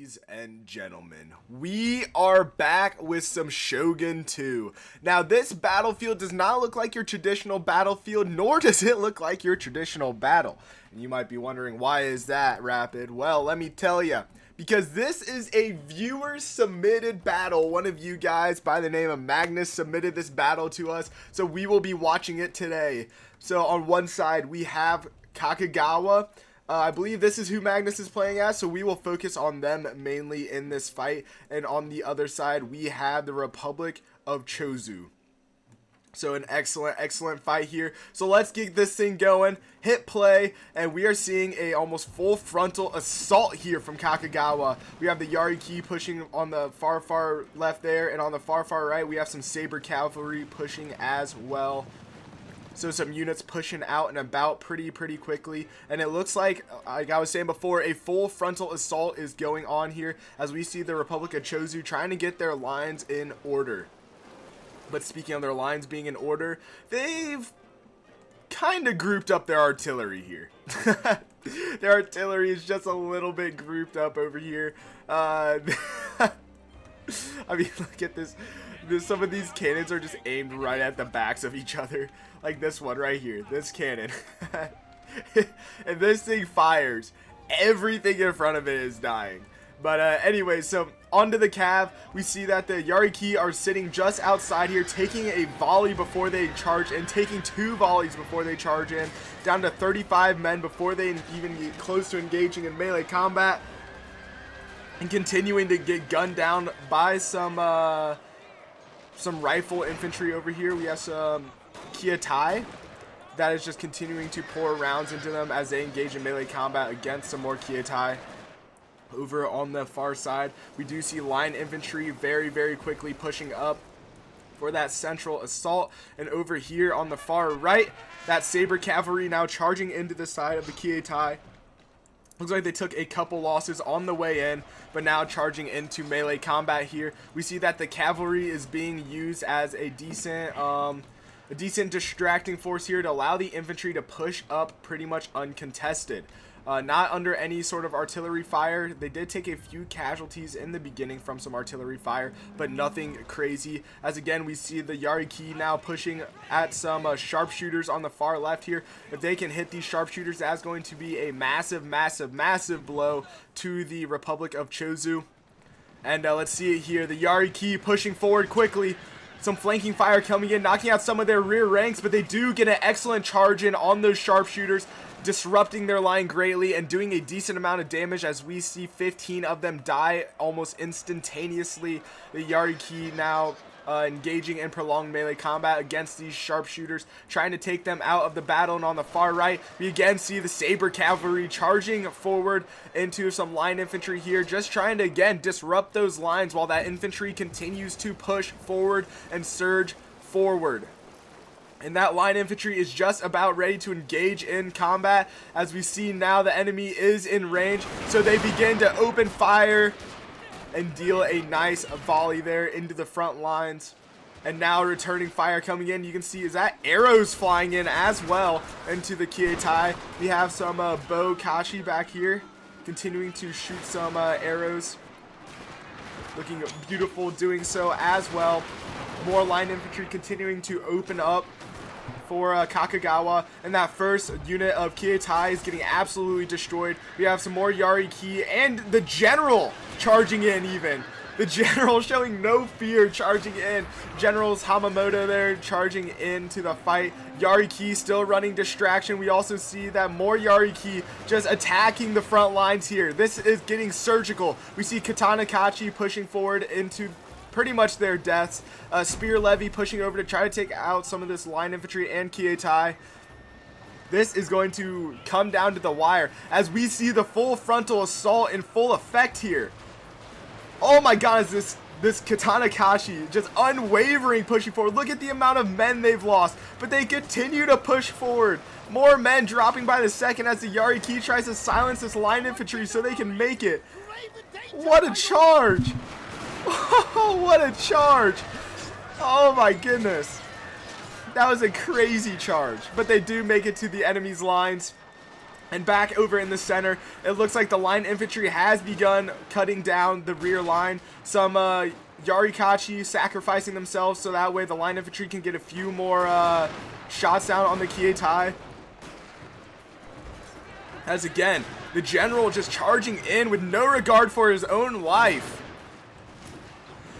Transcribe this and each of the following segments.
Ladies and gentlemen, we are back with some Shogun 2. Now, this battlefield does not look like your traditional battlefield, nor does it look like your traditional battle. And you might be wondering, why is that, Rapid? Well, let me tell you. Because this is a viewer-submitted battle. One of you guys by the name of Magnus submitted this battle to us, so we will be watching it today. So on one side, we have Kakagawa. I believe this is who Magnus is playing as, so we will focus on them mainly in this fight. And on the other side, we have the Republic of Chozu. So an excellent fight here. So let's get this thing going. Hit play, and we are seeing a almost full frontal assault here from Kakagawa. We have the Yariki pushing on the far left there, and on the far right, we have some Saber Cavalry pushing as well. So some units pushing out and about pretty quickly. And it looks like I was saying before, a full frontal assault is going on here as we see the Republic of Chozu trying to get their lines in order. But speaking of their lines being in order, they've kind of grouped up their artillery here. Their artillery is just a little bit grouped up over here. I mean, look at this. Some of these cannons are just aimed right at the backs of each other. Like this one right here, this cannon. And this thing fires. Everything in front of it is dying. But anyway, so onto the Cav, we see that the Yariki are sitting just outside here, taking a volley before they charge in, taking 2 volleys before they charge in, down to 35 men before they even get close to engaging in melee combat, and continuing to get gunned down by some rifle infantry over here. We have some Kietai that is just continuing to pour rounds into them as they engage in melee combat against some more Kietai. Over on the far side, we do see line infantry very quickly pushing up for that central assault. And over here on the far right, that Saber Cavalry now charging into the side of the Kietai. Looks like they took a couple losses on the way in, but now charging into melee combat here. We see that the cavalry is being used as a decent distracting force here to allow the infantry to push up pretty much uncontested. Not under any sort of artillery fire. They did take a few casualties in the beginning from some artillery fire, but nothing crazy. As again, we see the Yariki now pushing at some sharpshooters on the far left here. If they can hit these sharpshooters, that's going to be a massive blow to the Republic of Chozu. And let's see it here. The Yariki pushing forward quickly. Some flanking fire coming in, knocking out some of their rear ranks, but they do get an excellent charge in on those sharpshooters, disrupting their line greatly and doing a decent amount of damage as we see 15 of them die almost instantaneously. The Yariki now engaging in prolonged melee combat against these sharpshooters, trying to take them out of the battle. And on the far right, we again see the Saber Cavalry charging forward into some line infantry here, just trying to again disrupt those lines while that infantry continues to push forward and surge forward. And that line infantry is just about ready to engage in combat. As we see now, the enemy is in range, so they begin to open fire and deal a nice volley there into the front lines. And now returning fire coming in, you can see is that arrows flying in as well into the Kietai. We have some Bo Kashi back here continuing to shoot some arrows, looking beautiful doing so as well. More line infantry continuing to open up for Kakagawa, and that first unit of Kietai is getting absolutely destroyed. We have some more Yariki and the general charging in even. The general showing no fear, charging in. Generals Hamamoto there charging into the fight. Yariki still running distraction. We also see that more Yariki just attacking the front lines here. This is getting surgical. We see Katana Kachi pushing forward into pretty much their deaths. Spear Levy pushing over to try to take out some of this line infantry and Kietai. This is going to come down to the wire as we see the full frontal assault in full effect here. Oh my god, is this Katana Kashi just unwavering pushing forward. Look at the amount of men they've lost, but they continue to push forward. More men dropping by the second as the Yariki tries to silence this line infantry so they can make it. What a charge! Oh, what a charge! Oh my goodness. That was a crazy charge. But they do make it to the enemy's lines. And back over in the center, it looks like the line infantry has begun cutting down the rear line. Some Yarikachi sacrificing themselves so that way the line infantry can get a few more shots down on the Kietai. As again, the general just charging in with no regard for his own life.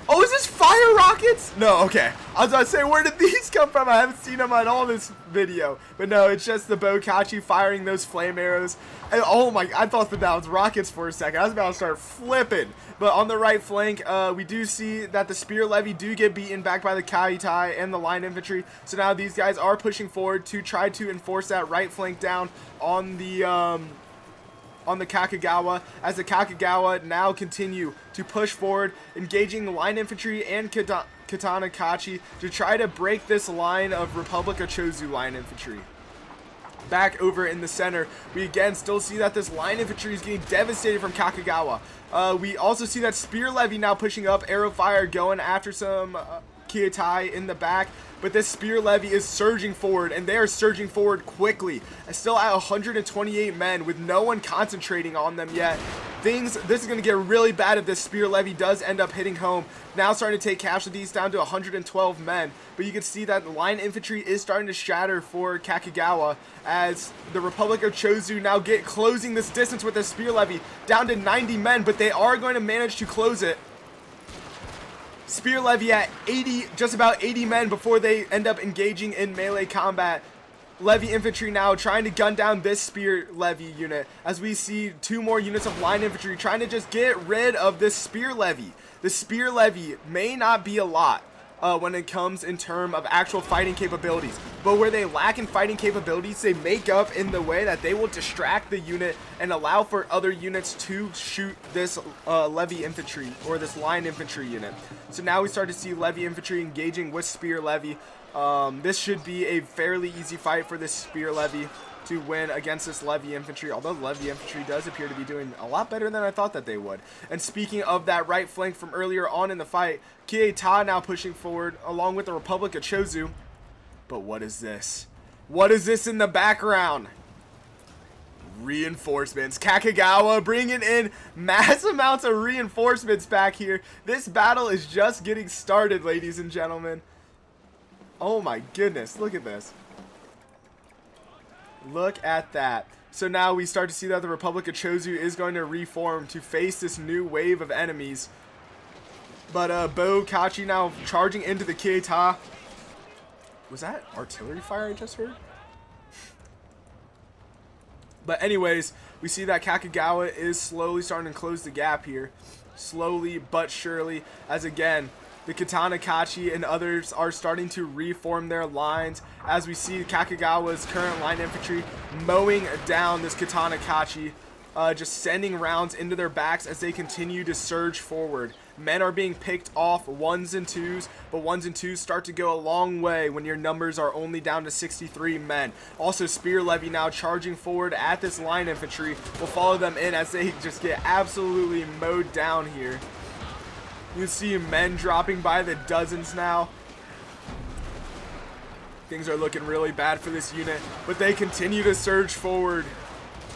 Oh, is this fire rockets? No, okay. I was about to say, where did these come from? I haven't seen them at all this video. But no, it's just the Bokachi firing those flame arrows. And, oh my, I thought that was rockets for a second. I was about to start flipping. But on the right flank, we do see that the spear levy do get beaten back by the Kaitai and the line infantry. So now these guys are pushing forward to try to enforce that right flank down on the Kakagawa, as the Kakagawa now continue to push forward, engaging the line infantry and Katana Kachi to try to break this line of Republic of Chozu line infantry. Back over in the center, we again still see that this line infantry is getting devastated from Kakagawa. We also see that spear levy now pushing up, arrow fire going after some Kietai in the back, but this spear levy is surging forward, and they are surging forward quickly. Still at 128 men with no one concentrating on them yet. This is going to get really bad if this spear levy does end up hitting home. Now starting to take casualties down to 112 men, but you can see that the line infantry is starting to shatter for Kakagawa as the Republic of Chozu now get closing this distance with the spear levy down to 90 men, but they are going to manage to close it. Spear levy at 80, just about 80 men before they end up engaging in melee combat. Levy infantry now trying to gun down this spear levy unit as we see two more units of line infantry trying to just get rid of this spear levy. The spear levy may not be a lot when it comes in terms of actual fighting capabilities, but where they lack in fighting capabilities, they make up in the way that they will distract the unit and allow for other units to shoot this levy infantry or this line infantry unit. So now we start to see levy infantry engaging with spear levy. This should be a fairly easy fight for this spear levy to win against this levy infantry, although levy infantry does appear to be doing a lot better than I thought that they would. And speaking of that right flank from earlier on in the fight, Kietai now pushing forward along with the Republic of Chozu. But what is this? What is this in the background? Reinforcements. Kakagawa bringing in mass amounts of reinforcements back here. This battle is just getting started, ladies and gentlemen. Oh my goodness, look at this. Look at that. So now we start to see that the Republic of Chozu is going to reform to face this new wave of enemies. But Bokachi now charging into the Kietai. Was that artillery fire I just heard? But anyways, we see that Kakagawa is slowly starting to close the gap here. Slowly but surely, as again, the Katana Kachi and others are starting to reform their lines as we see Kakagawa's current line infantry mowing down this Katana Kachi, just sending rounds into their backs as they continue to surge forward. Men are being picked off ones and twos, but ones and twos start to go a long way when your numbers are only down to 63 men. Also, spear levy now charging forward at this line infantry will follow them in as they just get absolutely mowed down here. You see men dropping by the dozens now. Things are looking really bad for this unit, but they continue to surge forward.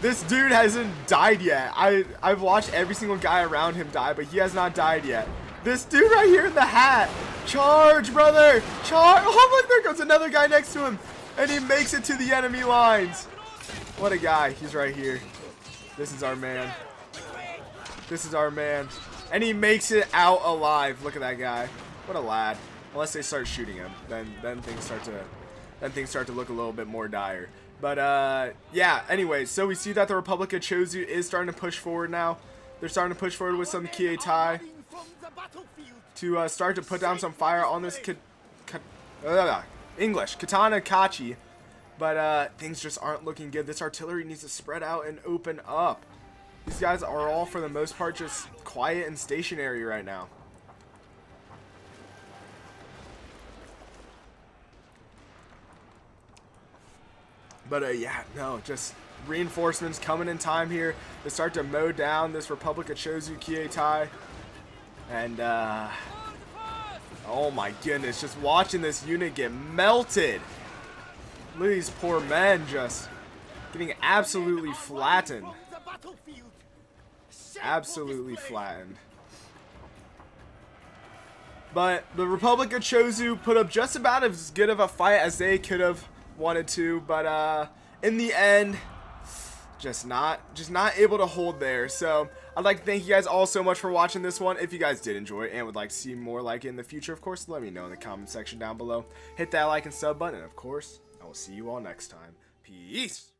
This dude hasn't died yet. I've watched every single guy around him die, but he has not died yet. This dude right here in the hat. Charge, brother. Charge. Oh, look, there goes another guy next to him. And he makes it to the enemy lines. What a guy. He's right here. This is our man. This is our man. And he makes it out alive. Look at that guy. What a lad. Unless they start shooting him, then things start to look a little bit more dire. But yeah, anyway, so we see that the Republic of Chozu is starting to push forward now. They're starting to push forward with some Kietai to start to put down some fire on this Katana Kachi. But things just aren't looking good. This artillery needs to spread out and open up. These guys are all, for the most part, just quiet and stationary right now. But yeah, no, just reinforcements coming in time here to start to mow down this Republic of Chozu Kietai. And oh my goodness, just watching this unit get melted. Look at these poor men just getting absolutely flattened. Absolutely flattened. But the Republic of Chozu put up just about as good of a fight as they could have wanted to, but in the end, just not able to hold there. So I'd like to thank you guys all so much for watching this one. If you guys did enjoy it and would like to see more like it in the future, of course, let me know in the comment section down below. Hit that like and sub button, and of course, I will see you all next time. Peace.